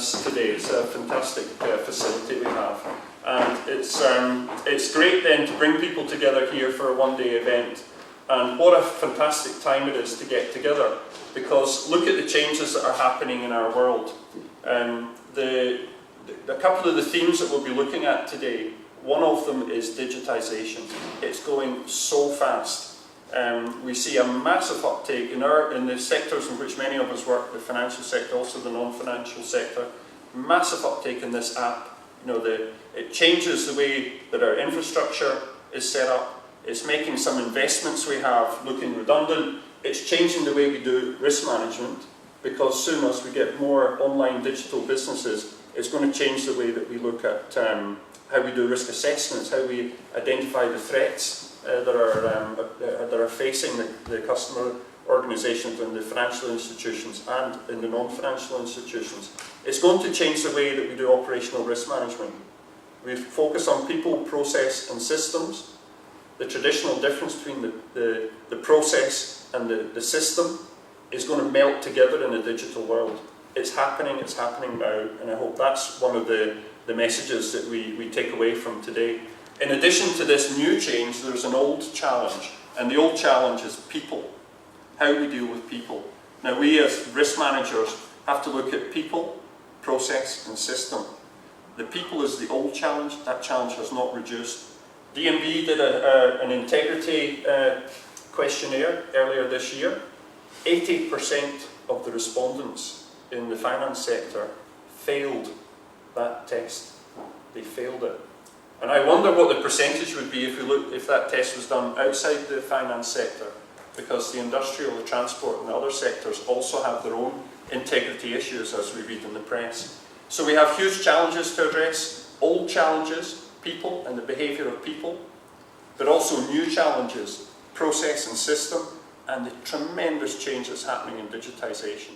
us today. It's a fantastic facility we have, and it's great then to bring people together here for a one-day event. And what a fantastic time it is to get together, because look at the changes that are happening in our world. A couple of the themes that we'll be looking at today, one of them is digitisation. It's going so fast. We see a massive uptake in the sectors in which many of us work, the financial sector, also the non-financial sector. Massive uptake in this app. It changes the way that our infrastructure is set up. It's making some investments we have looking redundant. It's changing the way we do risk management, because soon as we get more online digital businesses, it's going to change the way that we look at how we do risk assessments, how we identify the threats that are facing the customer organisations and the financial institutions and in the non-financial institutions. It's going to change the way that we do operational risk management. We focus on people, process and systems. The traditional difference between the process and the system is going to melt together in a digital world. It's happening now, and I hope that's one of the messages that we take away from today. In addition to this new change, there's an old challenge, and the old challenge is people. How we deal with people. Now, we as risk managers have to look at people, process and system. The people is the old challenge. That challenge has not reduced. DNB did an integrity questionnaire earlier this year. 80% of the respondents in the finance sector failed that test. They failed it. And I wonder what the percentage would be if that test was done outside the finance sector, because the industrial, the transport and the other sectors also have their own integrity issues, as we read in the press. So we have huge challenges to address, old challenges, people and the behaviour of people, but also new challenges, process and system, and the tremendous change that's happening in digitisation.